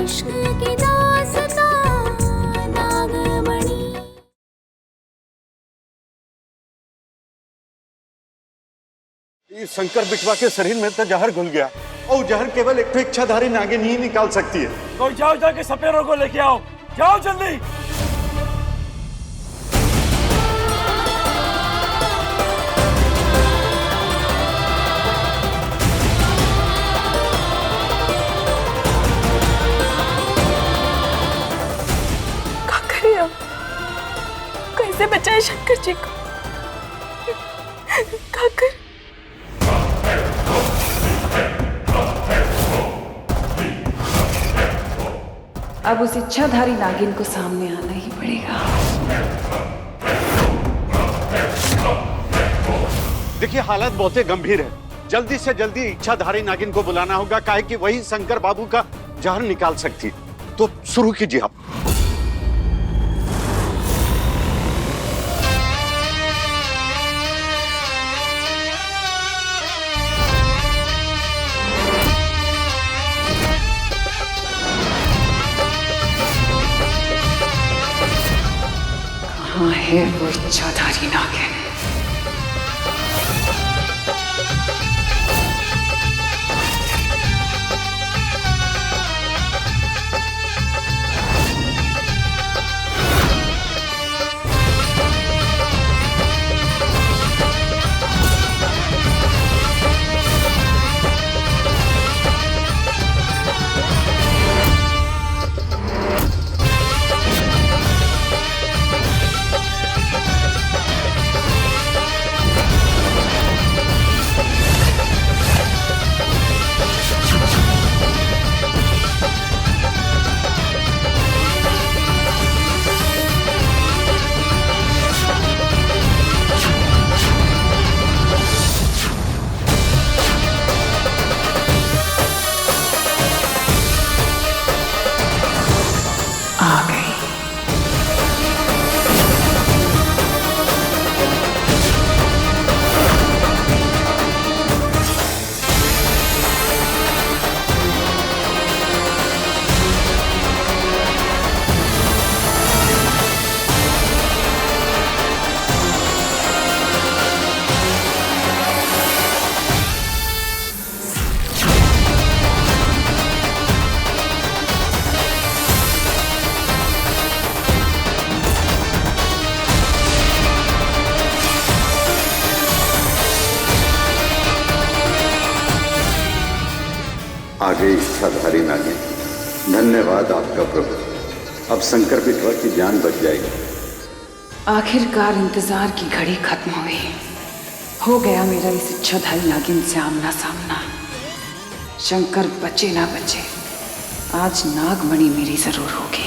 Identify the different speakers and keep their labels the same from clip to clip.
Speaker 1: इश्क की दास्तां नागमणि।
Speaker 2: शंकर बिटवा के शरीर में तो जहर घुल गया और जहर केवल एक इच्छाधारी नागिन ही निकाल सकती है।
Speaker 3: तो जाओ, जाके सपेरों को लेके आओ, जाओ जल्दी।
Speaker 4: क्या करें अब? कैसे बचाए शंकर जी को? क्या कर?
Speaker 5: अब उस इच्छाधारी नागिन को सामने आना ही पड़ेगा।
Speaker 2: देखिए हालत बहुत ही गंभीर है, जल्दी से जल्दी इच्छाधारी नागिन को बुलाना होगा, काहे कि वही शंकर बाबू का जहर निकाल सकती। तो शुरू कीजिए आप।
Speaker 5: कहाँ है वो इच्छाधारी नागिन?
Speaker 6: आगे इच्छाधारी नागिन, धन्यवाद आपका प्रभु। अब शंकर बिटवा की जान बच जाएगी।
Speaker 5: आखिरकार इंतजार की घड़ी खत्म हुई। हो गया मेरा इस इच्छाधारी नागिन से आमना सामना। शंकर बचे ना बचे, आज नागमणि मेरी जरूर होगी।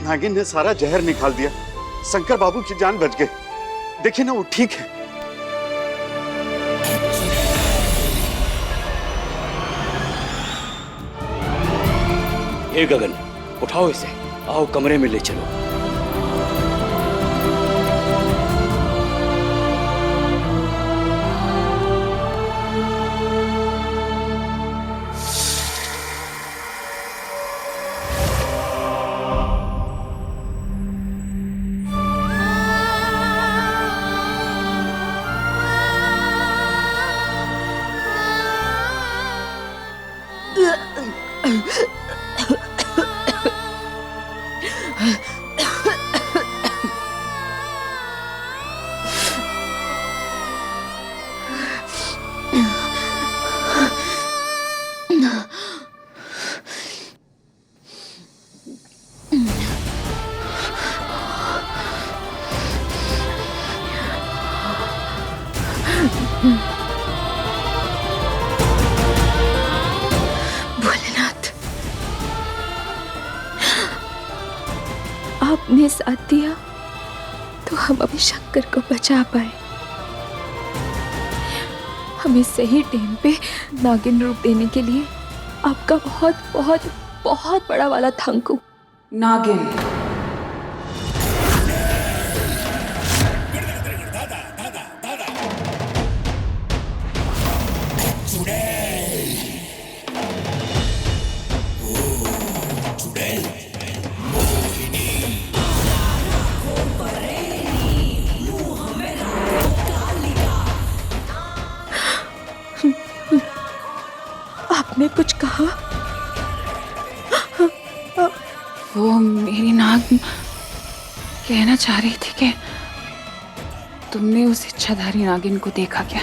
Speaker 2: नागिन ने सारा जहर निकाल दिया, शंकर बाबू की जान बच गई। देखिए ना वो ठीक है।
Speaker 3: ए गगन, उठाओ इसे, आओ कमरे में ले चलो।
Speaker 4: आपने साथ दिया तो हम अभी शंकर को बचा पाए। हमें सही टाइम पे नागिन रूप देने के लिए आपका बहुत बहुत बहुत बड़ा वाला थैंक यू।
Speaker 5: नागिन,
Speaker 4: आपने कुछ कहा?
Speaker 5: वो मेरी नाग कहना चाह रही थी कि तुमने उस इच्छाधारी नागिन को देखा क्या,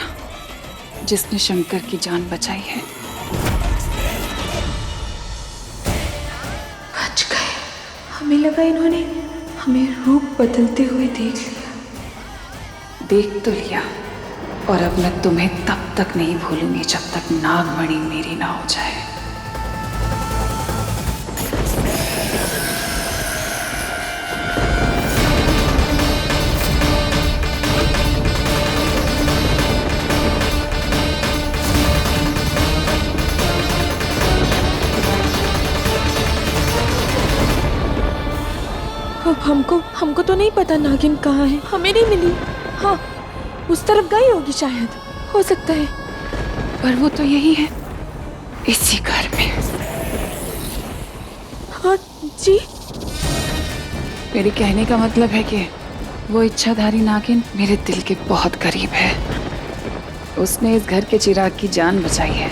Speaker 5: जिसने शंकर की जान बचाई है?
Speaker 4: बच गए। हमें लगा इन्होंने हमें रूप बदलते हुए देख लिया।
Speaker 5: देख तो लिया, और अब मैं तुम्हें तब तक नहीं भूलूंगी जब तक नागमणि मेरी ना हो जाए।
Speaker 4: अब हमको तो नहीं पता नागिन कहाँ है, हमें नहीं मिली। हाँ, उस तरफ गई होगी शायद, हो सकता है।
Speaker 5: पर वो तो यही है, इसी घर में।
Speaker 4: हाँ जी,
Speaker 5: मेरे कहने का मतलब है कि वो इच्छाधारी नागिन मेरे दिल के बहुत करीब है। उसने इस घर के चिराग की जान बचाई है,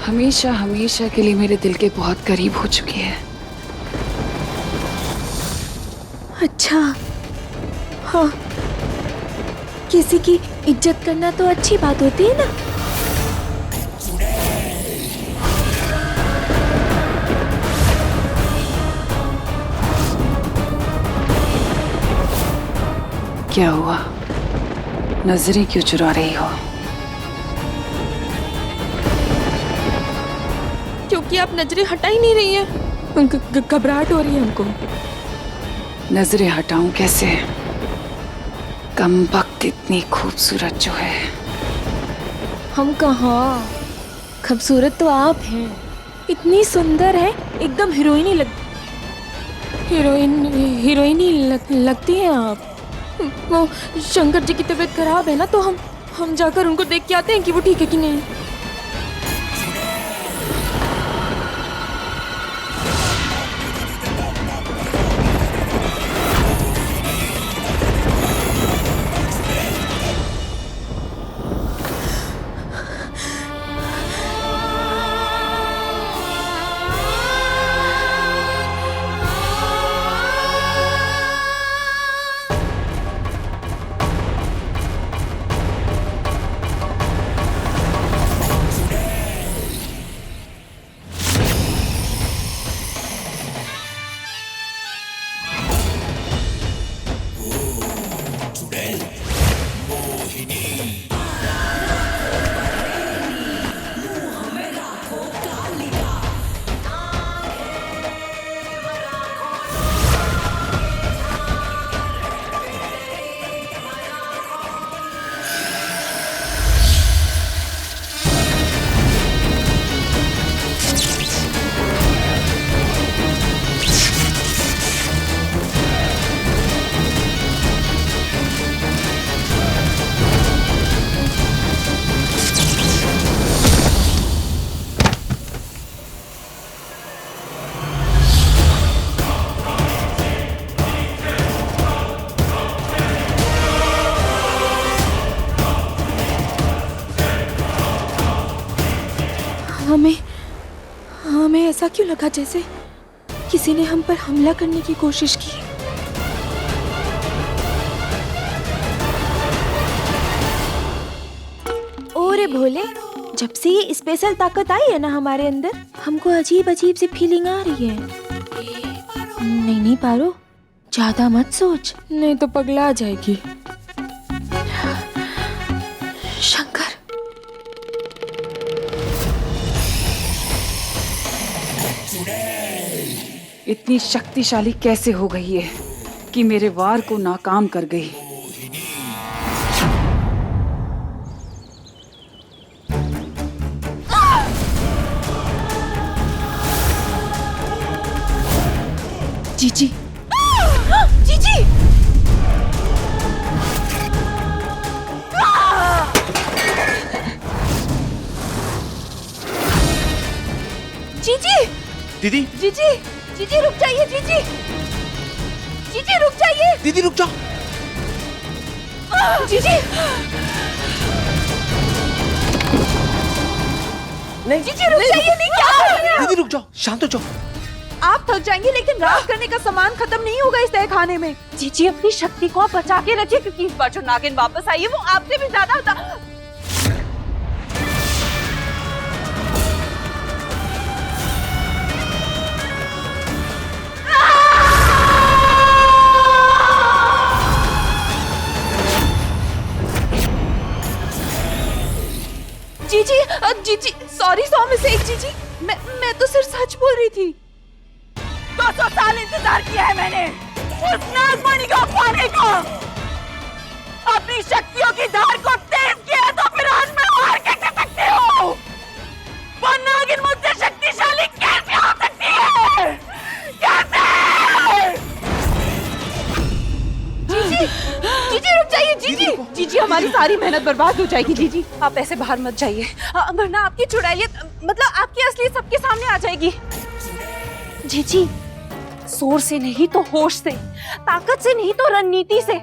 Speaker 5: हमेशा हमेशा के लिए मेरे दिल के बहुत करीब हो चुकी है।
Speaker 4: अच्छा। हाँ, किसी की इज्जत करना तो अच्छी बात होती है ना।
Speaker 5: क्या हुआ, नजरें क्यों चुरा रही हो?
Speaker 4: क्योंकि आप नजरें हटा ही नहीं रही हैं। घबराहट हो रही है हमको।
Speaker 5: नजरें हटाऊं कैसे? कमबख्त इतनी खूबसूरत जो है।
Speaker 4: हम कहाँ, खूबसूरत तो आप हैं। इतनी सुंदर है, एकदम हीरोइनी लगती हैं आप। वो शंकर जी की तबीयत खराब है ना, तो हम जाकर उनको देख के आते हैं कि वो ठीक है कि नहीं। हमें ऐसा क्यों लगा जैसे किसी ने हम पर हमला करने की कोशिश की। ओरे भोले, जब से ये स्पेशल ताकत आई है ना हमारे अंदर, हमको अजीब अजीब सी फीलिंग आ रही है। नहीं पारो, ज्यादा मत सोच, नहीं तो पगला जाएगी। शंकर,
Speaker 5: इतनी शक्तिशाली कैसे हो गई है? कि मेरे वार को नाकाम कर गई। जीजी,
Speaker 4: जीजी जीजी
Speaker 3: दीदी
Speaker 4: जीजी जीजी रुक जाइए जीजी जीजी रुक जाइए
Speaker 3: दीदी रुक जाओ।
Speaker 4: जीजी नहीं जीजी रुक जाइए। नहीं क्या कर रहे हैं
Speaker 3: दीदी रुक जाओ, शांत हो जाओ।
Speaker 4: आप थक जाएंगे लेकिन रात करने का सामान खत्म नहीं होगा इस तहखाने में। जीजी अपनी शक्ति को आप बचा के रखिए क्योंकि इस बार जो नागिन वापस आई है वो आपसे भी ज्यादा जीजी जीजी सॉरी सौ मिस्टेक जीजी। मैं तो सिर्फ सच बोल रही थी। 200 साल इंतजार किया है मैंने उस नागमणि को पाने को। अपनी शक्तियों की धार को तेज किया तो फिर आज मैं हार कैसे सकती हूँ? वो नागिन मुझसे शक्तिशाली कैसे हो सकती है? कैसे? जीजी जीजी रुक जाइए जीजी। जीजी हमारी सारी मेहनत बर्बाद हो जाएगी जीजी। आप ऐसे बाहर मत जाइए वरना आपकी चुड़ैलियत मतलब आपकी असलियत सबके सामने आ जाएगी। जीजी जोर से नहीं तो होश से, ताकत से नहीं तो रणनीति से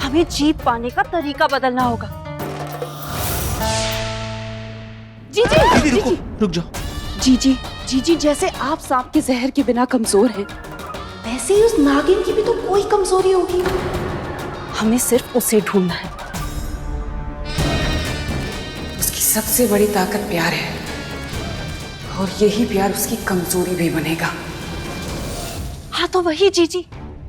Speaker 4: हमें जीत पाने का तरीका बदलना होगा। जीजी
Speaker 3: रुको, रुक जाओ।
Speaker 4: जीजी जीजी जैसे आप सांप के जहर के बिना कमजोर हैं वैसे ही उस नागिन की भी तो कोई कमजोरी होगी। हमें सिर्फ उसे ढूंढना है।
Speaker 5: उसकी सबसे बड़ी ताकत प्यार है और यही प्यार उसकी कमजोरी भी बनेगा।
Speaker 4: हाँ तो वही जीजी,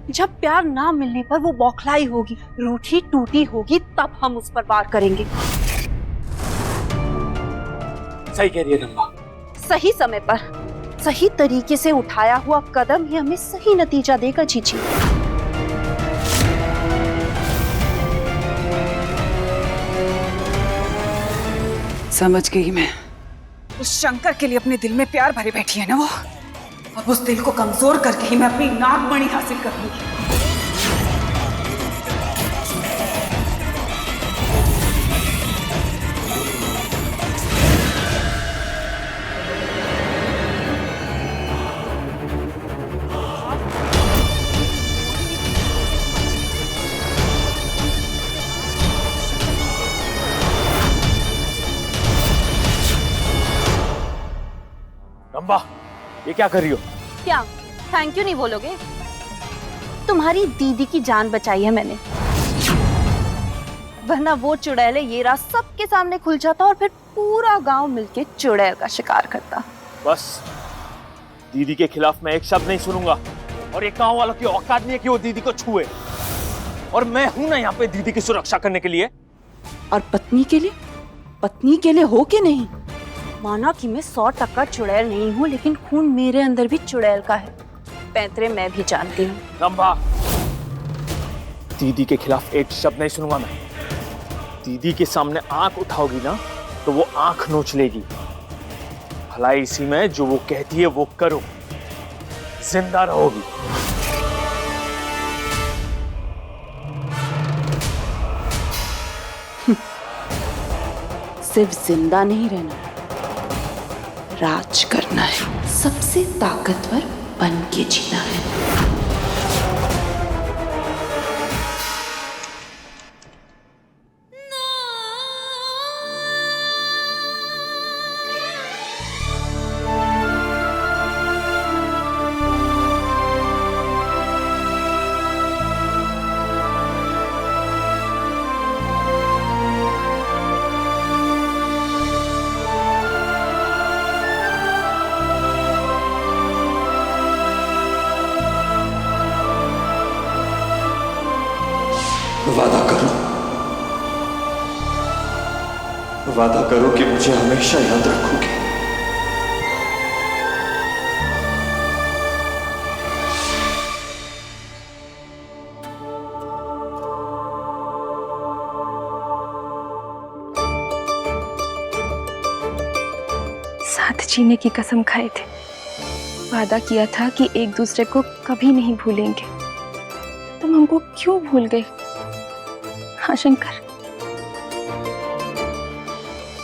Speaker 4: जब प्यार ना मिलने पर वो बौखलाई होगी, रूठी टूटी होगी, तब हम उस पर वार करेंगे।
Speaker 3: सही कह रही है रंभा।
Speaker 4: सही समय पर सही तरीके से उठाया हुआ कदम ही हमें सही नतीजा देगा जीजी।
Speaker 5: समझ गई मैं। उस शंकर के लिए अपने दिल में प्यार भरे बैठी है ना वो। अब उस दिल को कमजोर करके ही मैं अपनी नागमणि हासिल करूंगी।
Speaker 3: रंभा, ये क्या कर रही हो?
Speaker 4: क्या थैंक यू नहीं बोलोगे? तुम्हारी दीदी की जान बचाई है मैंने, वरना वो चुड़ैले ये रात सबके सामने खुल जाता और फिर पूरा गांव मिलके चुड़ैल का शिकार करता।
Speaker 3: बस दीदी के खिलाफ मैं एक शब्द नहीं सुनूंगा और एक गांव वालों की औकात नहीं है कि वो दीदी को छुए। और मैं हूं ना यहाँ पे दीदी की सुरक्षा करने के लिए।
Speaker 4: और पत्नी के लिए हो के नहीं? माना कि मैं 100% चुड़ैल नहीं हूँ लेकिन खून मेरे अंदर भी चुड़ैल का है। पैंतरे मैं भी जानती हूँ।
Speaker 3: रंभा, दीदी के खिलाफ एक शब्द नहीं सुनूंगा मैं। दीदी के सामने आंख उठाओगी ना तो वो आंख नोच लेगी। भलाई इसी में जो वो कहती है वो करो, जिंदा रहोगी।
Speaker 4: सिर्फ जिंदा नहीं रहना, राज करना है, सबसे ताकतवर बन के जीना है।
Speaker 7: वादा करो कि मुझे हमेशा याद रखोगे।
Speaker 4: जीने की कसम खाए थे, वादा किया था कि एक दूसरे को कभी नहीं भूलेंगे। तुम हमको क्यों भूल गए? हाँ शंकर,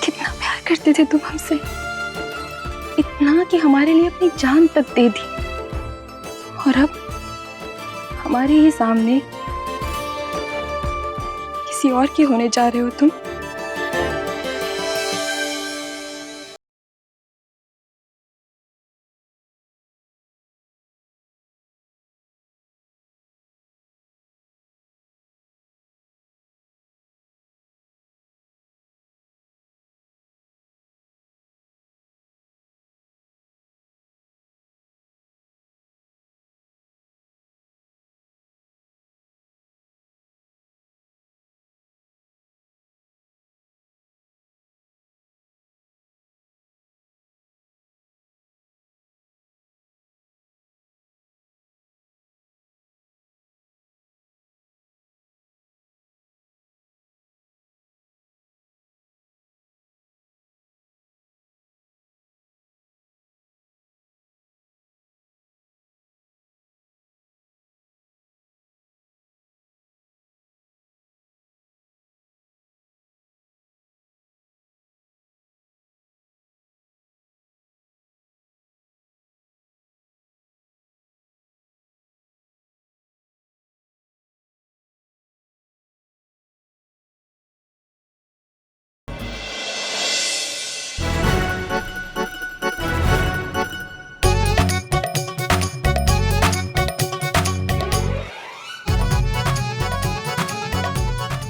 Speaker 4: कितना प्यार करते थे तुम हमसे, इतना कि हमारे लिए अपनी जान तक दे दी। और अब हमारे ही सामने किसी और के होने जा रहे हो तुम।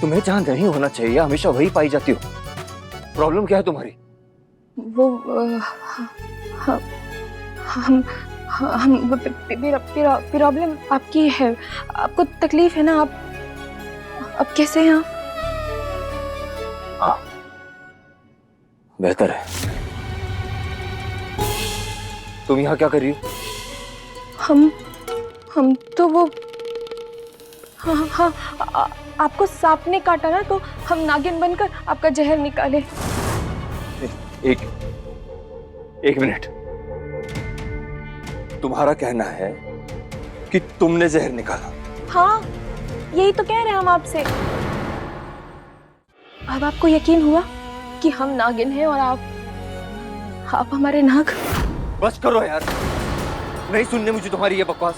Speaker 7: तुम्हें जहां नहीं होना चाहिए हमेशा वही पाई जाती हो। प्रॉब्लम क्या है तुम्हारी?
Speaker 4: वो हम प्रॉब्लम आपकी है, आपको तकलीफ है ना? आप कैसे हैं?
Speaker 7: हाँ बेहतर है। तुम यहाँ क्या कर रही हो?
Speaker 4: हम तो वो हाँ आपको सांप ने काटा ना, तो हम नागिन बनकर आपका जहर निकाले।
Speaker 7: एक मिनट, तुम्हारा कहना है कि तुमने जहर निकाला?
Speaker 4: हाँ यही तो कह रहे हैं हम आपसे। अब आपको यकीन हुआ कि हम नागिन हैं और आप हमारे नाग?
Speaker 7: बस करो यार, नहीं सुनने मुझे तुम्हारी ये बकवास।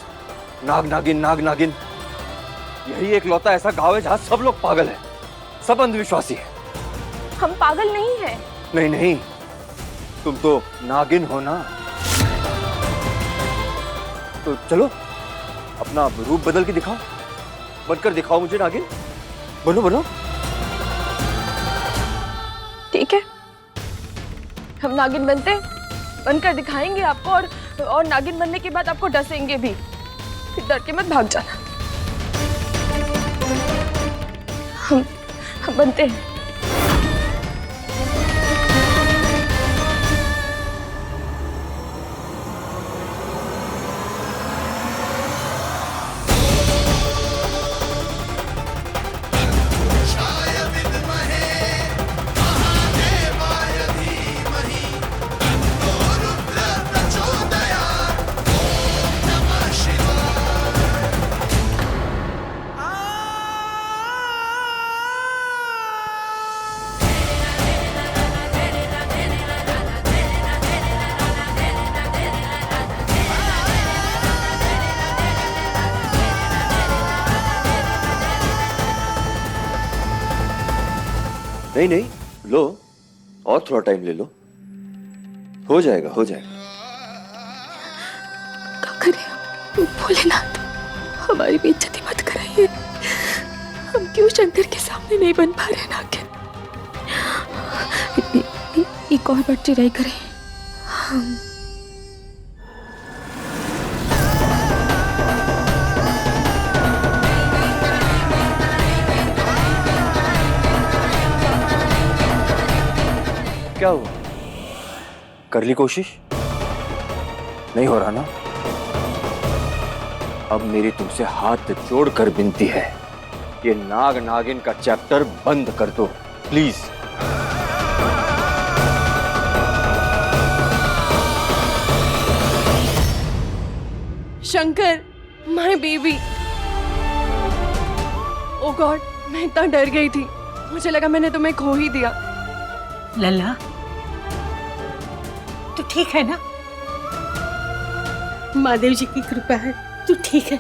Speaker 7: नाग नागिन नाग नागिन, यही एक लौता ऐसा गांव है जहां सब लोग पागल हैं, सब अंधविश्वासी हैं।
Speaker 4: हम पागल नहीं हैं।
Speaker 7: नहीं नहीं, तुम तो नागिन हो ना। तो चलो अपना रूप बदल के दिखाओ, बनकर दिखाओ मुझे नागिन। बोलो बोलो।
Speaker 4: ठीक है, हम नागिन बनकर दिखाएंगे आपको, और नागिन बनने के बाद आपको डसेंगे भी, फिर डर के मत भाग जाना। हम बनते हैं।
Speaker 7: नहीं नहीं, लो और थोड़ा टाइम ले लो, हो जाएगा हो जाएगा।
Speaker 4: क्या करें भोलेनाथ, हमारी बेइज्जती मत कराइए। हम क्यों शंकर के सामने नहीं बन पा रहे नागिन? एक और बार ट्राई करें।
Speaker 7: क्या हुआ? कर ली कोशिश? नहीं हो रहा ना? अब मेरी तुमसे हाथ जोड़कर विनती है, ये नाग नागिन का चैप्टर बंद कर दो please.
Speaker 8: Shankar, my baby. Oh God, मैं इतना डर गई थी, मुझे लगा मैंने तुम्हें खो ही दिया।
Speaker 9: लल्ला, तू ठीक है ना? महादेव जी की कृपा है, तू ठीक है।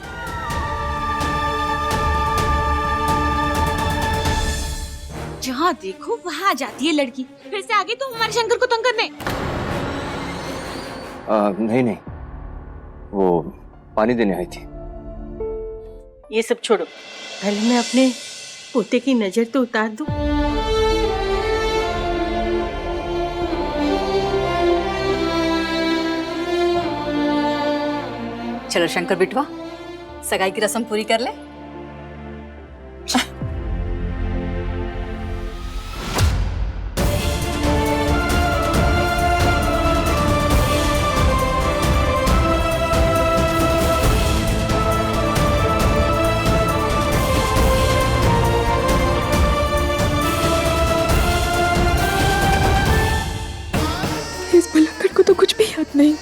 Speaker 4: जहाँ देखो वहाँ आ जाती है लड़की, फिर से आगे तो हमारे शंकर को तंग करने।
Speaker 7: नहीं नहीं, वो पानी देने आई थी।
Speaker 9: ये सब छोड़ो, पहले मैं अपने पोते की नजर तो उतार दूं।
Speaker 10: चलो शंकर बिटवा, सगाई की रस्म पूरी कर ले।
Speaker 8: इस भलंकर को तो कुछ भी याद नहीं।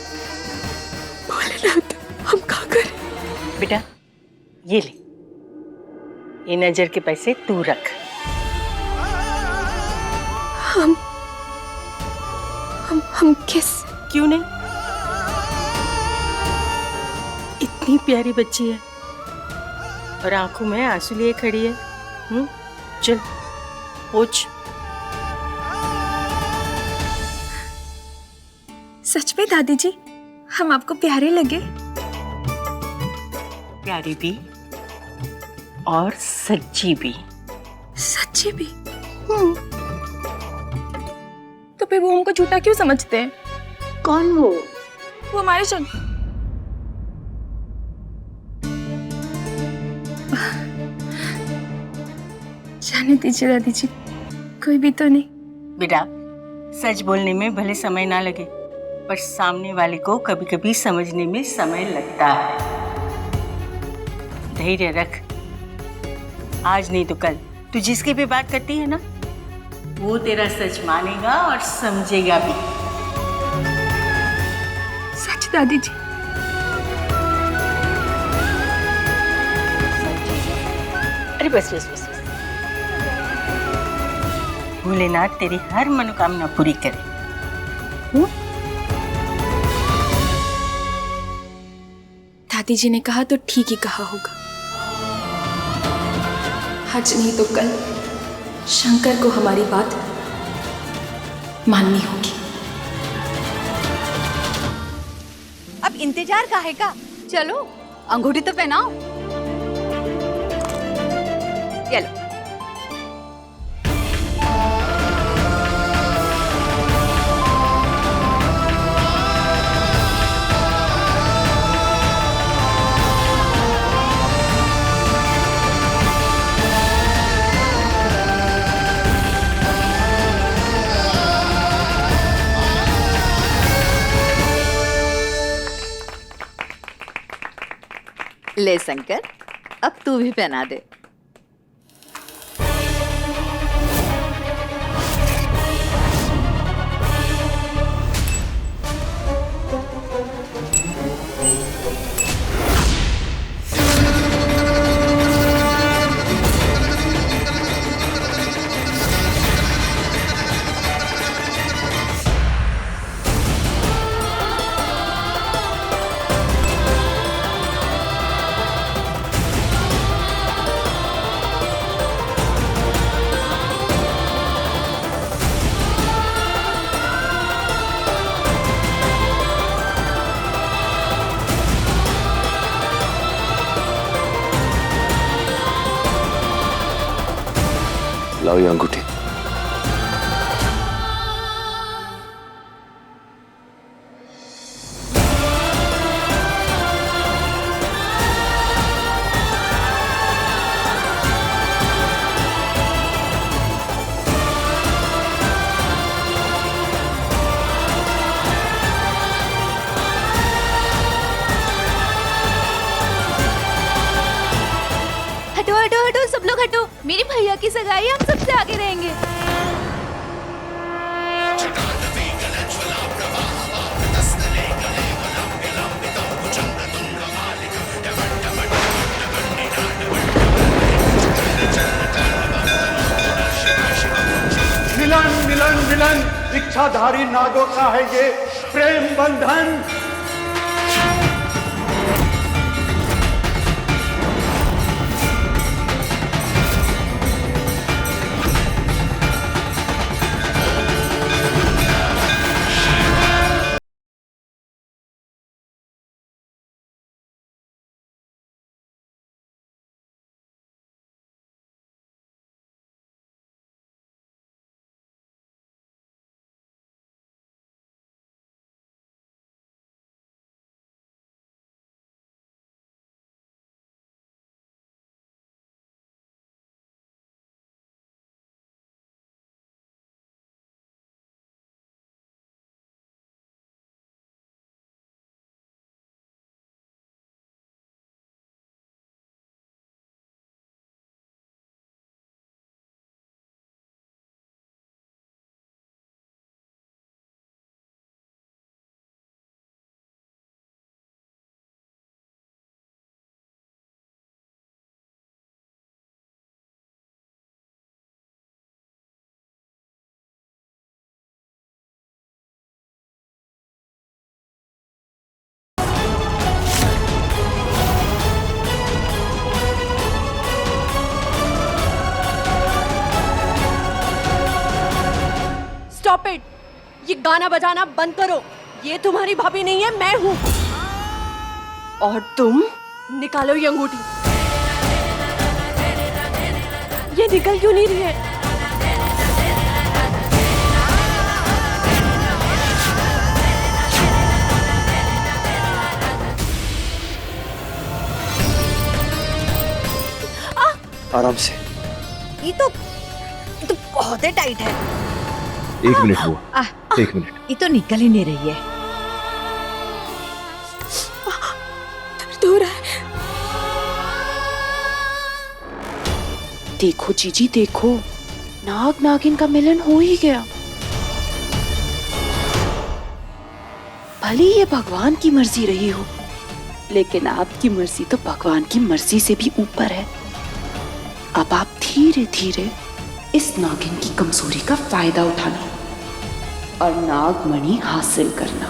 Speaker 8: भोलेनाथ, हम क्या करें?
Speaker 9: बेटा, ये ले, ये नजर के पैसे तू रख।
Speaker 8: हम किस?
Speaker 9: क्यों नहीं? इतनी प्यारी बच्ची है और आंखों में आंसू लिए खड़ी है। चल पूछ।
Speaker 4: सच में दादी जी, हम आपको प्यारे लगे?
Speaker 9: प्यारी भी और सच्ची भी।
Speaker 4: सच्ची भी? तो फिर वो हमको झूठा क्यों समझते हैं?
Speaker 9: कौन वो?
Speaker 4: वो हमारे शंकर। जाने दीजिए दादी जी, कोई भी तो नहीं।
Speaker 9: बेटा, सच बोलने में भले समय ना लगे, पर सामने वाले को कभी कभी समझने में समय लगता है। धैर्य रख, आज नहीं तो कल तू जिसकी भी बात करती है ना, वो तेरा सच मानेगा और समझेगा भी।
Speaker 4: सच दादी जी?
Speaker 9: अरे बस बस बस, भोलेनाथ तेरी हर मनोकामना पूरी करे।
Speaker 4: दादी जी ने कहा तो ठीक ही कहा होगा। आज नहीं तो कल शंकर को हमारी बात माननी होगी।
Speaker 10: अब इंतजार काहे का? चलो अंगूठी तो पहनाओ। चलो। ले शंकर, अब तू भी पहना दे।
Speaker 7: लाओ ये अंगूठी।
Speaker 4: हटो हटो हटो, सब लोग हटो। मेरे भैया की सगाई, हम सबसे आगे रहेंगे।
Speaker 2: इच्छाधारी नागों का है ये प्रेम बंधन।
Speaker 10: स्टॉप इट, ये गाना बजाना बंद करो। ये तुम्हारी भाभी नहीं है, मैं हूं। और तुम निकालो ये अंगूठी। ये निकल क्यों नहीं रही है?
Speaker 7: आराम से।
Speaker 10: ये तो बहुत ही टाइट है।
Speaker 7: 1 मिनट हुआ। 1 मिनट।
Speaker 10: ये तो निकल ही नहीं रही है।
Speaker 8: दर्द हो रहा है।
Speaker 4: देखो जीजी देखो, नाग नागिन का मिलन हो ही गया। भले ये भगवान की मर्जी रही हो, लेकिन आपकी मर्जी तो भगवान की मर्जी से भी ऊपर है। अब आप धीरे धीरे इस नागिन की कमजोरी का फायदा उठाना और नागमणि हासिल करना।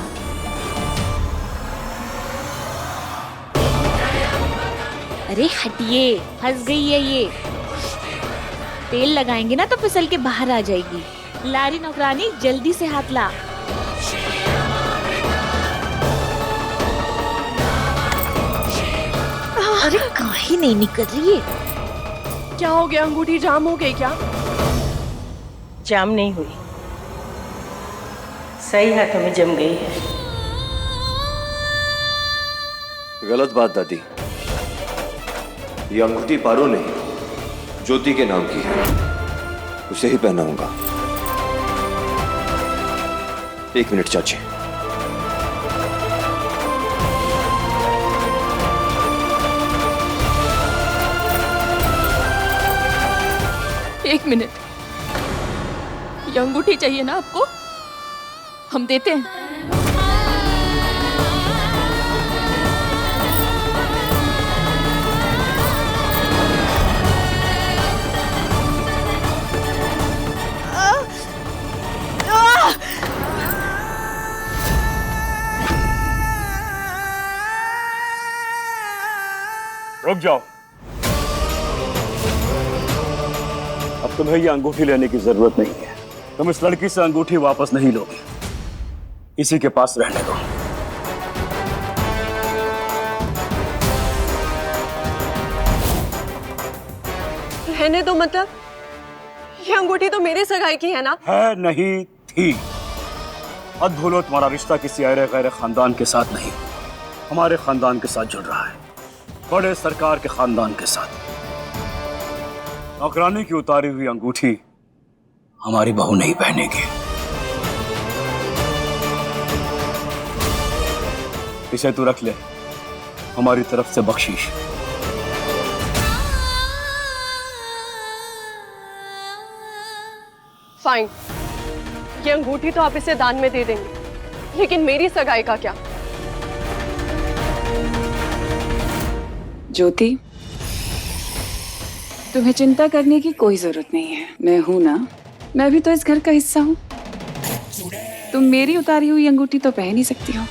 Speaker 11: अरे हटिए, फंस गई है ये। तेल लगाएंगे ना तो फिसल के बाहर आ जाएगी। लारी नौकरानी जल्दी से हाथ ला। अरे काहे नहीं निकल रही है?
Speaker 10: क्या हो गया? अंगूठी जाम हो गई क्या?
Speaker 9: जाम नहीं हुई, सही हाथों में जम गई है।
Speaker 7: गलत बात दादी। ये अंगूठी पारो ने ज्योति के नाम की है, उसे ही पहनाऊंगा। 1 मिनट चाची।
Speaker 8: एक मिनट, ये अंगूठी चाहिए ना आपको? हम देते हैं।
Speaker 3: रुक जाओ। अब तुम्हें ये अंगूठी लेने की जरूरत नहीं है। तुम इस लड़की से अंगूठी वापस नहीं लोगे, इसी के पास रहने दो।
Speaker 10: रहने दो मतलब? ये अंगूठी तो मेरे सगाई की है ना?
Speaker 3: है नहीं थी। मत भूलो, तुम्हारा रिश्ता किसी अरे गैर खानदान के साथ नहीं, हमारे खानदान के साथ जुड़ रहा है, बड़े सरकार के खानदान के साथ। नौकरानी की उतारी हुई अंगूठी हमारी बहू नहीं पहनेगी। इसे तू रख ले, हमारी तरफ से बख्शीश।
Speaker 10: फाइन, ये अंगूठी तो आप इसे दान में दे देंगे, लेकिन मेरी सगाई का क्या?
Speaker 5: ज्योति, तुम्हें चिंता करने की कोई जरूरत नहीं है। मैं हूं ना, मैं भी तो इस घर का हिस्सा हूं। तुम मेरी उतारी हुई अंगूठी तो पहन ही सकती हो।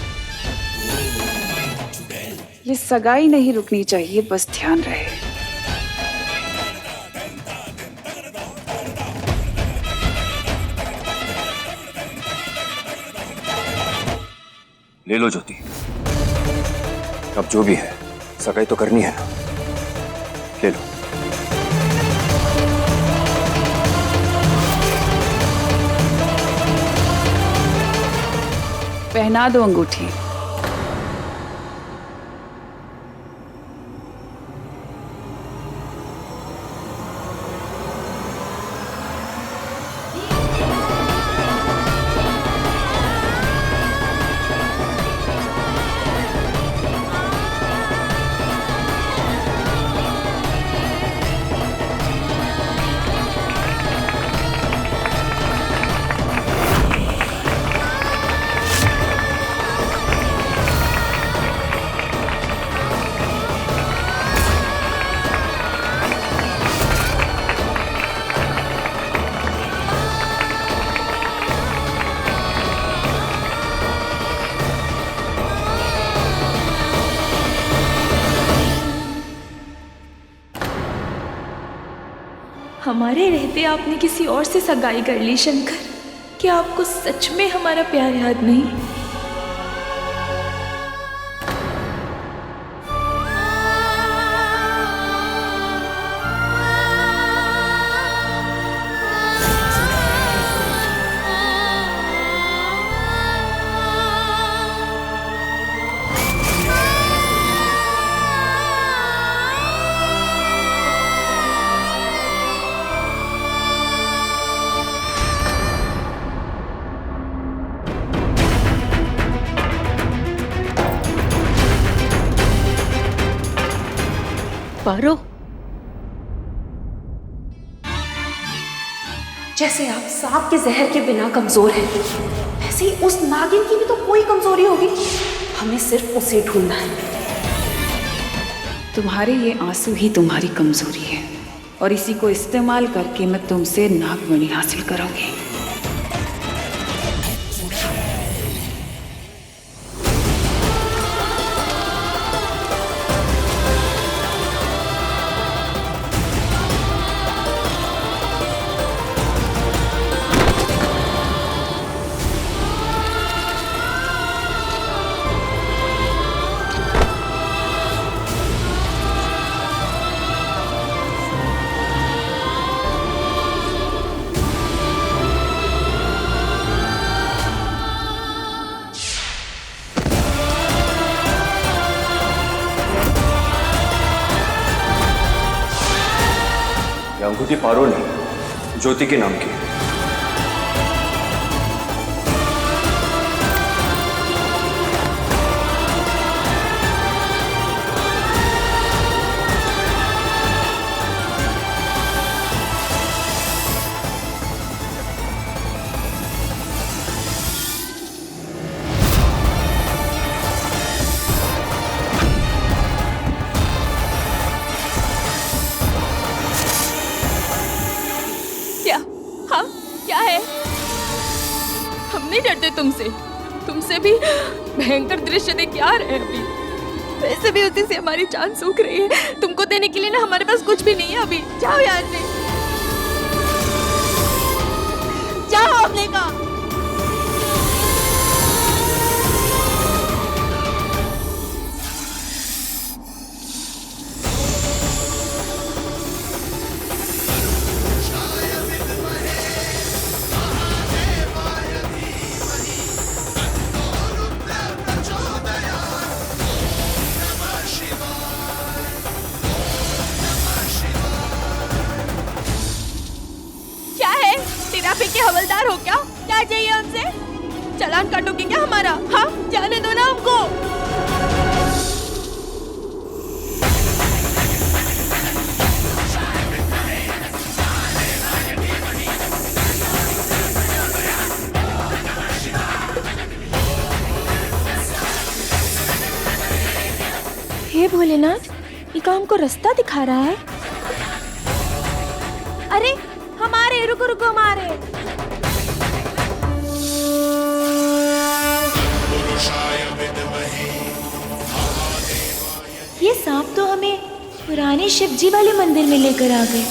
Speaker 5: ये सगाई नहीं रुकनी चाहिए, बस ध्यान रहे।
Speaker 7: ले लो ज्योति, अब जो भी है सगाई तो करनी है ना, ले लो।
Speaker 5: पहना दो अंगूठी।
Speaker 4: हमारे रहते आपने किसी और से सगाई कर ली शंकर। क्या आपको सच में हमारा प्यार याद नहीं?
Speaker 11: पारो,
Speaker 10: जैसे आप सांप के जहर के बिना कमजोर हैं, वैसे ही उस नागिन की भी तो कोई कमजोरी होगी। हमें सिर्फ उसे ढूंढना है।
Speaker 5: तुम्हारे ये आंसू ही तुम्हारी कमजोरी है, और इसी को इस्तेमाल करके मैं तुमसे नागमणि हासिल करूंगी।
Speaker 7: अंगूठी पारो ने ज्योति के नाम की।
Speaker 4: डरते तुमसे भी भयंकर दृश्य देख के आ रहे हैं अभी। वैसे भी उसी से हमारी जान सूख रही है। तुमको देने के लिए ना हमारे पास कुछ भी नहीं है अभी। जाओ यहाँ से, जाओ। हमने कहा के हवलदार हो क्या चाहिए हमसे? चालान काटोगे क्या हमारा? हाँ, जाने दो ना हमको। हे भोलेनाथ, ये काम को रास्ता दिखा रहा है। अरे हमारे रुको हमारे ये सांप तो हमें पुराने शिवजी वाले मंदिर में लेकर आ गए।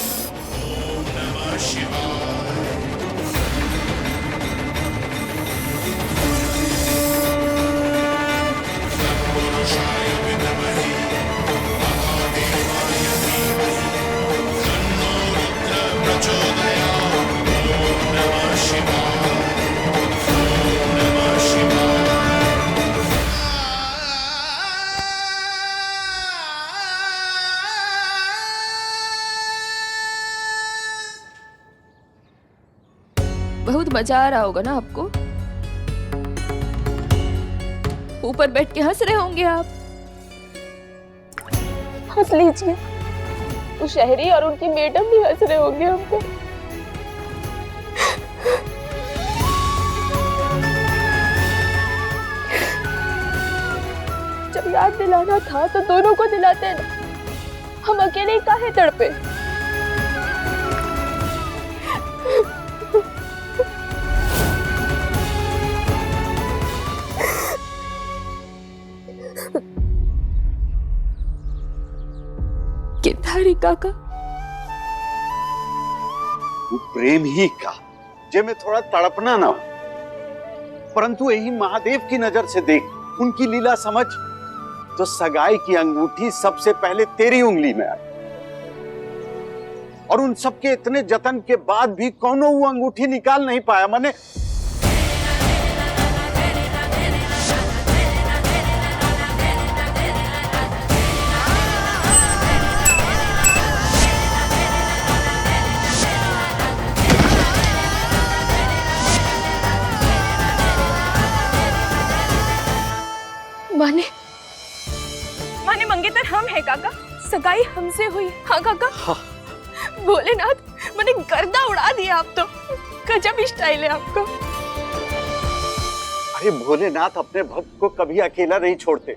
Speaker 8: बहुत मजा आ रहा होगा ना आपको? ऊपर बैठ के हंस रहे होंगे आप। हंस लीजिए, वो शहरी और उनकी मैडम भी हंस रहे होंगे हमको। जब याद दिलाना था तो दोनों को दिलाते ना, हम अकेले काहे तड़पे। गिरधारी काका,
Speaker 2: वो प्रेम ही का जे में थोड़ा तड़पना ना हो, परंतु यही महादेव की नजर से देख, उनकी लीला समझ, तो सगाई की अंगूठी सबसे पहले तेरी उंगली में आई, और उन सबके इतने जतन के बाद भी कौनो वो अंगूठी निकाल नहीं पाया। मैंने
Speaker 8: माने मंगेतर हम है काका, सगाई हमसे हुई। हाँ काका। हाँ। भोलेनाथ, मैंने गर्दा उड़ा दिया। आप तो गजब स्टाइल है आपका।
Speaker 2: अरे भोलेनाथ अपने भक्त को कभी अकेला नहीं छोड़ते,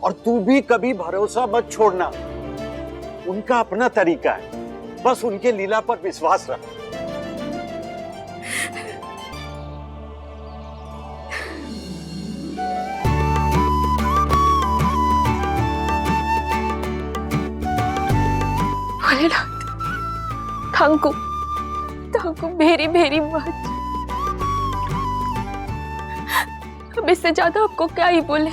Speaker 2: और तू भी कभी भरोसा मत छोड़ना। उनका अपना तरीका है, बस उनके लीला पर विश्वास रख।
Speaker 8: Thank you very very much. अब इससे ज्यादा आपको क्या ही बोले।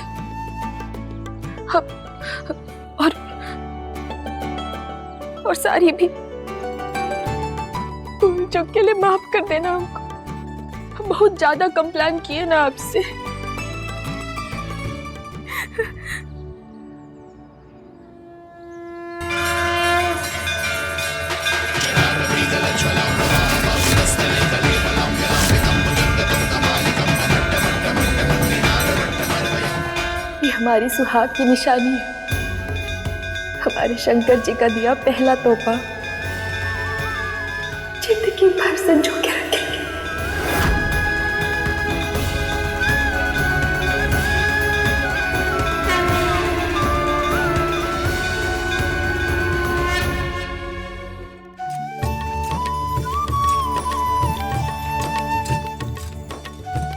Speaker 8: और सारी भी भूल चूक के लिए माफ कर देना हमको। हम बहुत ज्यादा कंप्लेन किए ना आपसे। हमारी सुहाग की निशानी है, हमारे शंकर जी का दिया पहला तोहफा, जिंदगी भर संजो के रखेंगे।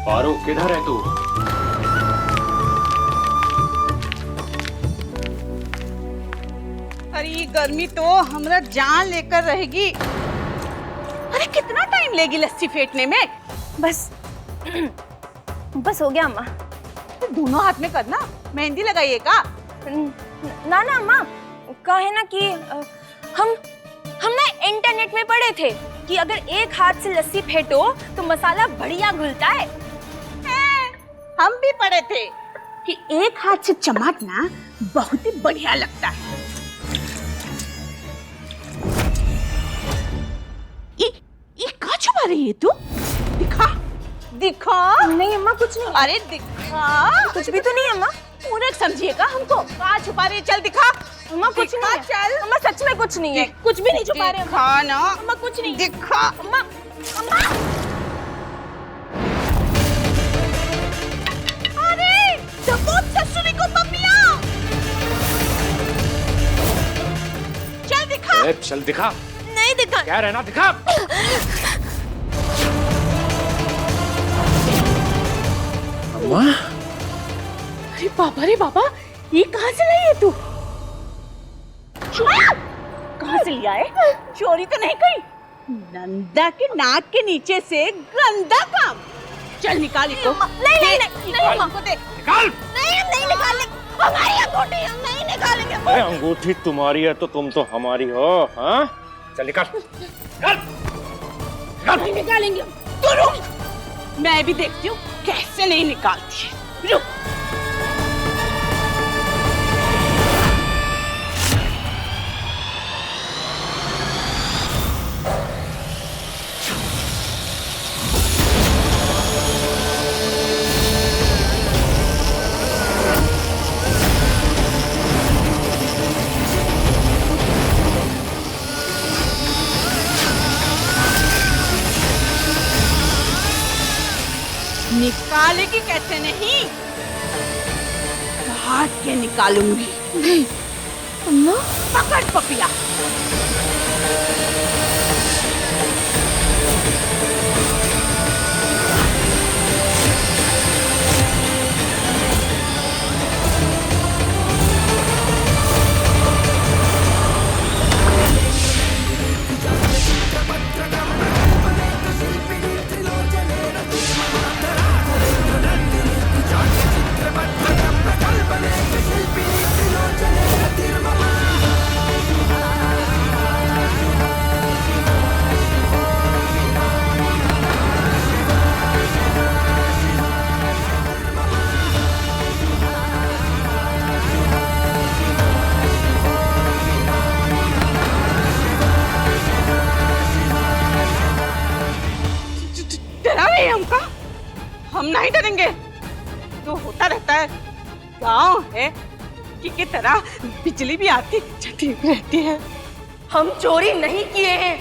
Speaker 3: पारो, किधर है तू?
Speaker 9: अरे गर्मी तो हमरा जान लेकर रहेगी। अरे कितना टाइम लेगी लस्सी फेंटने में?
Speaker 8: बस हो गया अम्मा।
Speaker 9: तो दोनों हाथ में करना, मेहंदी लगाइए का?
Speaker 8: ना ना अम्मा, कहे ना कि हम ना इंटरनेट में पढ़े थे कि अगर एक हाथ से लस्सी फेंटो तो मसाला बढ़िया घुलता है।
Speaker 9: हम भी पढ़े थे कि एक हाथ से चमाटना बहुत ही बढ़िया लगता है। ये कहाँ छुपा रही है तू? दिखा दिखा।
Speaker 8: नहीं अम्मा कुछ नहीं।
Speaker 9: अरे दिखा।
Speaker 8: कुछ भी तो नहीं अम्मा।
Speaker 9: मूर्ख समझिएगा हमको। कहाँ छुपा रही है? चल दिखा।
Speaker 8: अम्मा कुछ नहीं है। चल अम्मा, सच में कुछ नहीं है। कुछ भी नहीं छुपा रहे।
Speaker 9: दिखा ना।
Speaker 8: अम्मा कुछ नहीं।
Speaker 9: दिखा।
Speaker 8: अम्मा अम्मा।
Speaker 9: अरे सबूत ससुरी को मम्मिया। चल दिखा।
Speaker 3: चल दिखा।
Speaker 8: नहीं दिखा।
Speaker 3: क्या रहना दिखा। अम्मा।
Speaker 9: अरे बाबा, ये कहाँ से लाई है तू? लिया है? चोरी तो नहीं कही? नंदा के नाक के नीचे से गंदा काम। चल निकाल इसको।
Speaker 8: नहीं नहीं नहीं नहीं
Speaker 9: हमको दे।
Speaker 3: निकाल।
Speaker 8: नहीं, हम नहीं निकालेंगे। हमारी अंगूठी हम नहीं निकालेंगे।
Speaker 3: अरे अंगूठी तुम्हारी है तो तुम तो हमारी हो, हाँ? चल निकाल।
Speaker 9: नहीं निकालेंगे। तू रुक, मैं भी देखती हूँ कैसे नहीं निकालती है। रुक। निकालेगी कैसे नहीं? काट के निकालूंगी।
Speaker 4: नहीं अम्मा,
Speaker 9: पकड़ पपिया। डरा नहीं हमका? हम नहीं डरेंगे। तो होता रहता है, गांव है की तरह बिजली भी आती जाती रहती है।
Speaker 8: हम चोरी नहीं किए हैं।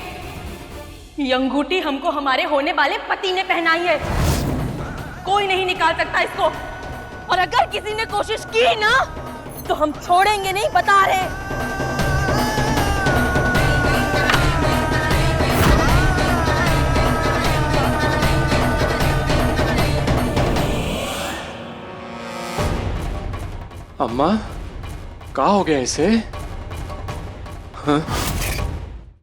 Speaker 8: ये अंगूठी हमको हमारे होने वाले पति ने पहनाई है। कोई नहीं निकाल सकता इसको। और अगर किसी ने कोशिश की ना तो हम छोड़ेंगे नहीं, बता रहे।
Speaker 3: अम्मा, क्या हो गया इसे? हाँ?